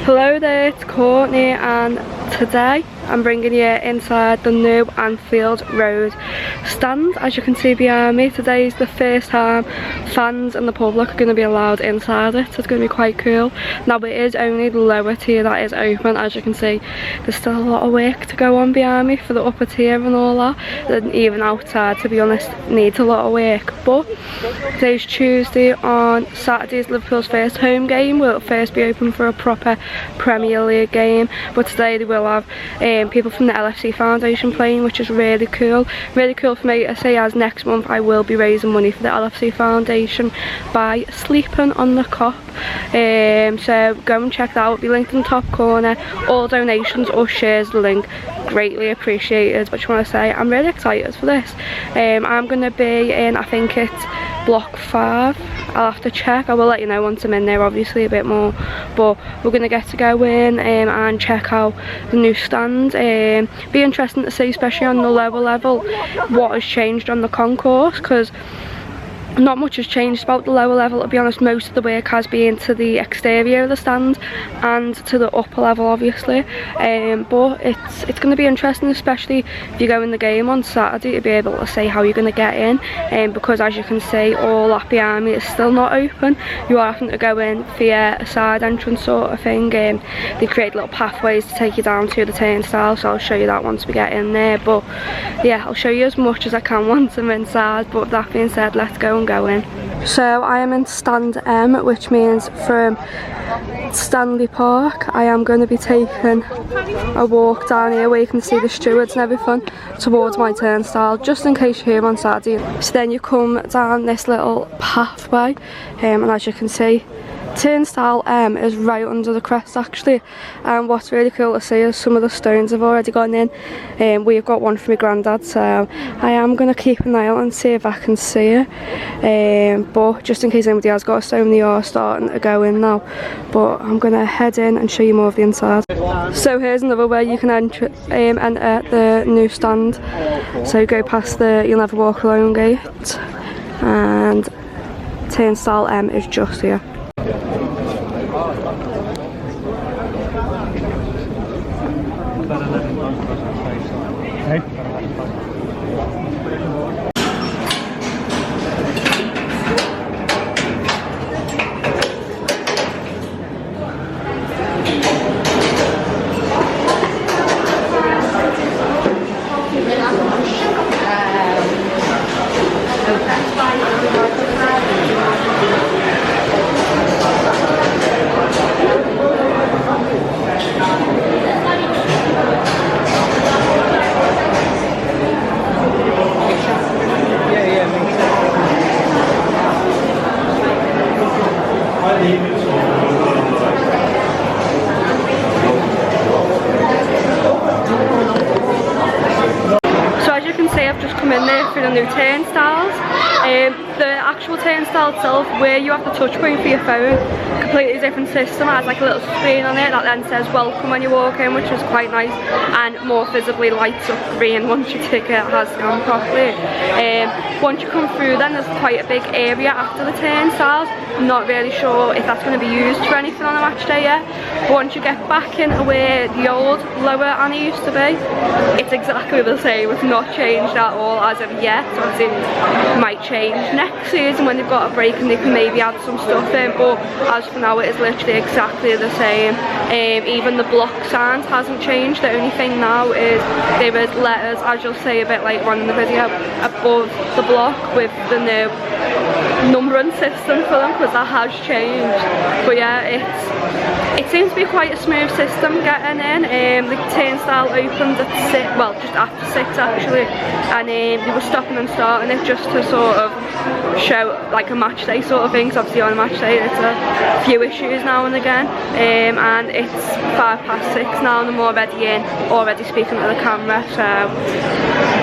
Hello there, it's Courtney, and today I'm bringing you inside the new Anfield Road Stand. As you can see behind me, today is the first time fans and the public are going to be allowed inside it. It's going to be quite cool. Now it is only the lower tier that is open. As you can see, there's still a lot of work to go on behind me for the upper tier and all that. And even outside, to be honest, needs a lot of work. But today's Tuesday. On Saturday is Liverpool's first home game. Will first be open for a proper Premier League game, but today they will have people from the LFC Foundation playing, which is really cool. Really cool for me to see, as next month I will be raising money for the LFC Foundation by sleeping on the cop. So go and check that out. It'll be linked in the top corner. All donations or shares the link, greatly appreciated. But I want to say I'm really excited for this. I'm going to be in, I think it's block 5. I'll have to check. I will let you know once I'm in there, obviously a bit more, but we're going to get to go in and check out the new stand. Be interesting to see, especially on the lower level, what has changed on the concourse, because not much has changed about the lower level, to be honest. Most of the work has been to the exterior of the stand and to the upper level, obviously. But it's going to be interesting, especially if you go in the game on Saturday, to be able to see how you're going to get in. Because as you can see, all that behind me is still not open. You are having to go in via a side entrance sort of thing. They create little pathways to take you down to the turnstile, so I'll show you that once we get in there. But yeah, I'll show you as much as I can once I'm inside. But that being said, let's go and go in. So I am in stand M, which means from Stanley Park I am going to be taking a walk down here where you can see the stewards and everything towards my turnstile, just in case you're here on Saturday. So then you come down this little pathway, and as you can see, turnstile M is right under the crest actually. And what's really cool to see is some of the stones have already gone in. We've got one for my granddad, so I am going to keep an eye out and see if I can see it. But just in case anybody has got a stone, they are starting to go in now. But I'm going to head in and show you more of the inside. So here's another way you can enter the new stand. So go past the You'll Never Walk Alone gate, and turnstile M is just here. I've just come in there for the new turnstiles. The actual turnstile itself, where you have the touch point for your phone, completely different system. It has like a little screen on it that then says welcome when you walk in, which is quite nice, and more visibly lights up green once your ticket has scanned properly. Once you come through, then there's quite a big area after the turnstiles. I'm not really sure if that's going to be used for anything on a match day yet, but once you get back into where the old lower Annie used to be, it's exactly the same. It's not changed at all as of yet. Obviously it might change next season when they've got a break and they can maybe add some stuff in, but as for now it is literally exactly the same. Even the block signs hasn't changed. The only thing now is there is letters, as you'll see a bit later on in the video, above the block with the new numbering system for them, because that has changed. But yeah, it seems to be quite a smooth system getting in. The turnstile opened at 6, well just after 6 actually, and they were stopping and starting it just to sort of show like a match day sort of thing. So obviously on a match day it's a few issues now and again, and it's 6:05 now and I'm already in, already speaking to the camera. So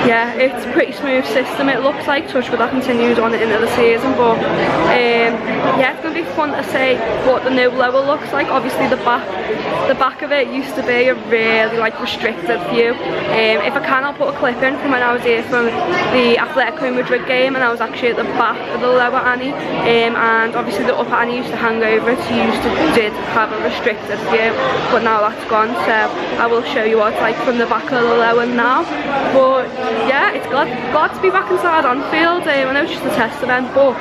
yeah, it's a pretty smooth system. It looks like, touch wood, that continues on into the season, but yeah, it's going to be fun to see what the new lower looks like. Obviously the back of it used to be a really like restricted view. If I can, I'll put a clip in from when I was here from the Atletico Madrid game, and I was actually at the back of the lower Annie, and obviously the upper Annie used to hang over it, so you did have a restricted view, but now that's gone, so I will show you what it's like from the back of the lower now. But yeah, it's glad to be back inside Anfield. I know it's just a test event, but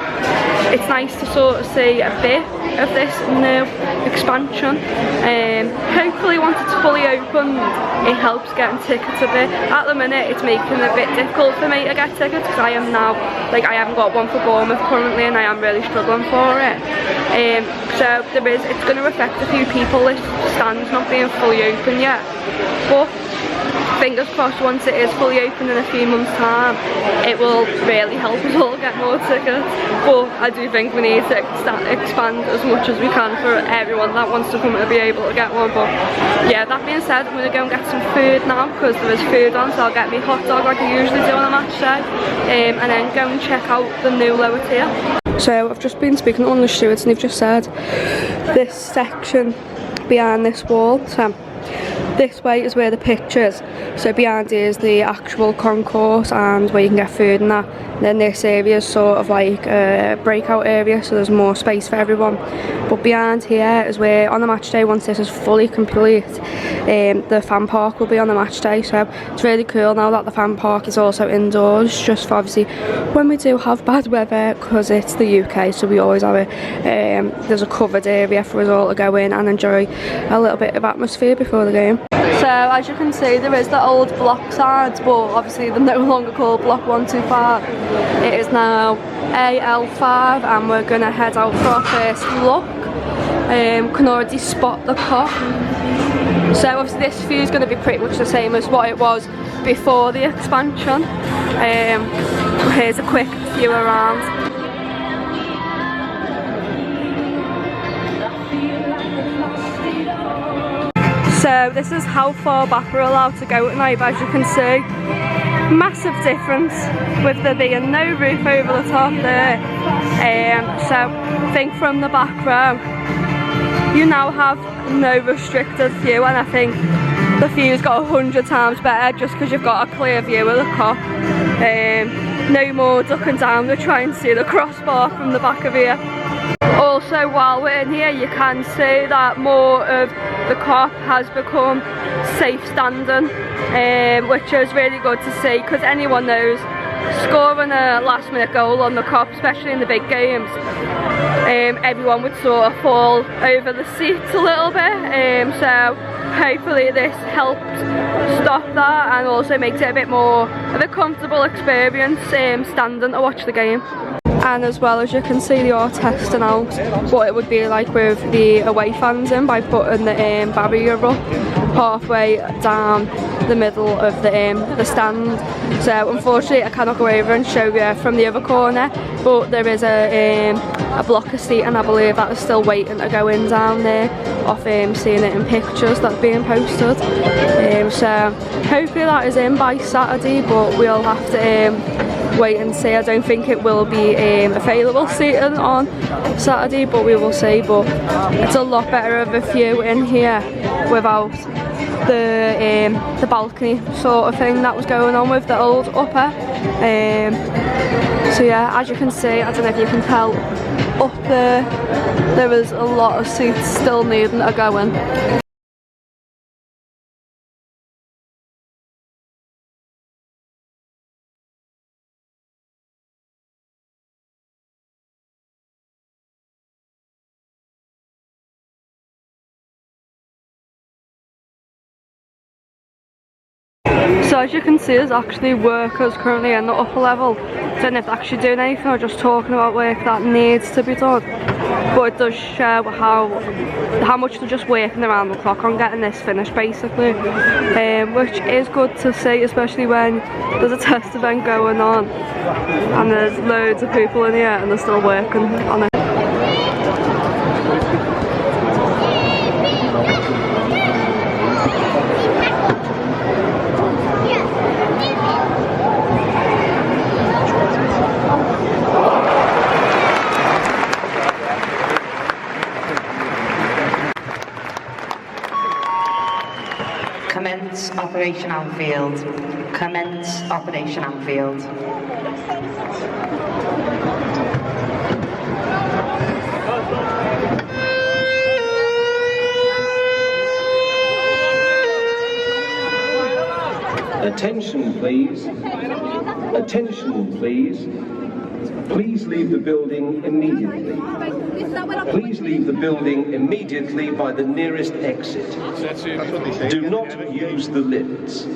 it's nice to sort of see a bit of this new expansion. Hopefully once it's fully opened, it helps getting tickets a bit. At the minute it's making it a bit difficult for me to get tickets, because I am now, like, I haven't got one for Bournemouth currently, and I am really struggling for it. So it's going to affect a few people, this stand's not being fully open yet, but fingers crossed once it is fully open in a few months' time, it will really help us all get more tickets. But I do think we need to expand as much as we can for everyone that wants to come to be able to get one. But yeah, that being said, I'm going to go and get some food now, because there is food on, so I'll get me hot dog like I usually do on a match day, and then go and check out the new lower tier. So I've just been speaking to one of the stewards, and they've just said this section behind this wall, so this way is where the pitch is, so behind here is the actual concourse and where you can get food and that. Then this area is sort of like a breakout area, so there's more space for everyone. But behind here is where on the match day, once this is fully complete, the fan park will be on the match day. So it's really cool now that the fan park is also indoors, just for obviously when we do have bad weather, because it's the UK, so we always have there's a covered area for us all to go in and enjoy a little bit of atmosphere before the game. So as you can see, there is the old block sides, but obviously they're no longer called block 125. It is now AL5, and we're going to head out for our first look. Can already spot the cop. So obviously this view is going to be pretty much the same as what it was before the expansion. Here's a quick view around. So this is how far back we're allowed to go at night, but as you can see, massive difference with there being no roof over the top there. So I think from the back row you now have no restricted view, and I think the view's got 100 times better just because you've got a clear view of the cop. No more ducking down to try and see the crossbar from the back of here. Also, while we're in here, you can see that more of the cop has become safe standing, which is really good to see, because anyone knows scoring a last minute goal on the cop, especially in the big games, everyone would sort of fall over the seats a little bit, so hopefully this helps stop that and also makes it a bit more of a comfortable experience standing to watch the game. And as well, as you can see, they are testing out what it would be like with the away fans in by putting the barrier up halfway down the middle of the stand. So unfortunately I cannot go over and show you from the other corner, but there is a blocker seat, and I believe that is still waiting to go in down there, off seeing it in pictures that are being posted. So hopefully that is in by Saturday, but we'll have to wait and see. I don't think it will be available seating on Saturday, but we will see. But it's a lot better of a view in here without the balcony sort of thing that was going on with the old upper. So yeah, as you can see, I don't know if you can tell, up there is a lot of seats still needing to go in. So as you can see, there's actually workers currently in the upper level. I don't know if they're actually doing anything or just talking about work that needs to be done. But it does show how much they're just working around the clock on getting this finished, basically. Which is good to see, especially when there's a test event going on and there's loads of people in here and they're still working on it. Operation Anfield. Commence Operation Anfield. Attention please. Attention please. Please leave the building immediately. Please leave the building immediately by the nearest exit. Do not use the lifts.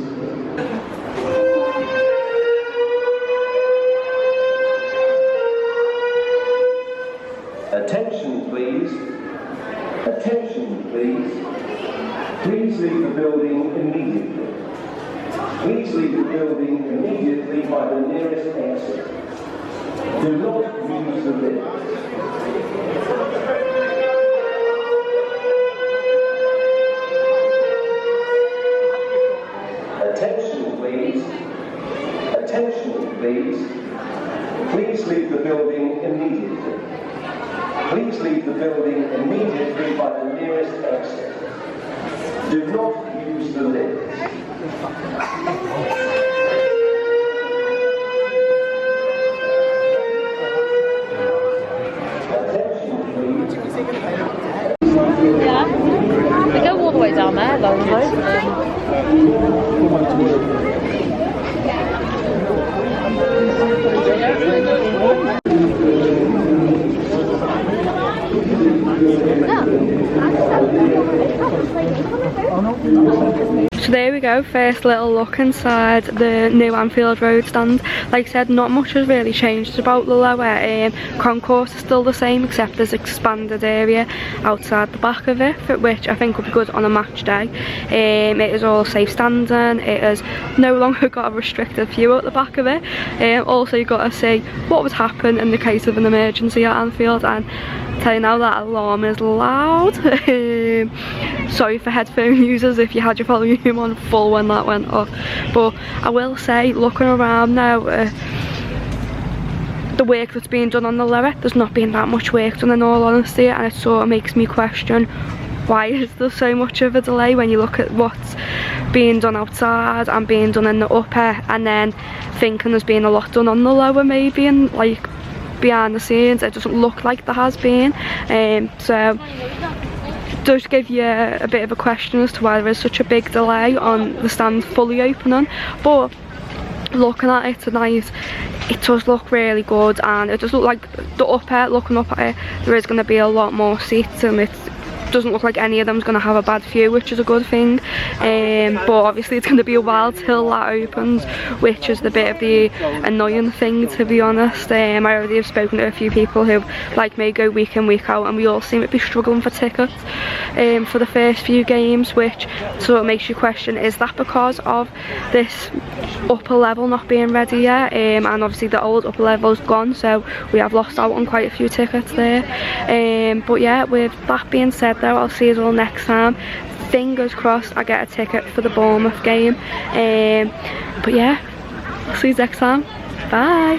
Attention please. Attention please. Please leave the building immediately. Please leave the building immediately by the nearest exit. Do not use the lift. Attention please. Attention please. Please leave the building immediately. Please leave the building immediately by the nearest exit. Do not use the lift. Yeah, they go all the way down there, along the road. So there we go, first little look inside the new Anfield Road Stand. Like I said, not much has really changed about the lower. Concourse is still the same, except there's expanded area outside the back of it, which I think will be good on a match day. It is all safe standing, it has no longer got a restricted view at the back of it. Also you've got to see what would happen in the case of an emergency at Anfield, and tell you now that alarm is loud. Sorry for headphone users if you had your volume on full when that went off, but I will say, looking around now, the work that's being done on the lower, there's not been that much work done in all honesty, and it sort of makes me question why is there so much of a delay when you look at what's being done outside and being done in the upper, and then thinking there's been a lot done on the lower maybe, and like behind the scenes it doesn't look like there has been. So it does give you a bit of a question as to why there is such a big delay on the stand fully opening, but looking at it tonight it does look really good, and it does look like the upper, looking up at it, there is going to be a lot more seats, and it doesn't look like any of them's going to have a bad view, which is a good thing. But obviously it's going to be a while till that opens, which is the bit of the annoying thing, to be honest. I already have spoken to a few people who, like me, go week in week out, and we all seem to be struggling for tickets for the first few games, which sort of makes you question, is that because of this upper level not being ready yet? And obviously the old upper level's gone, so we have lost out on quite a few tickets there. But yeah, with that being said though, I'll see you all next time. Fingers crossed I get a ticket for the Bournemouth game. But yeah, I'll see you next time. Bye.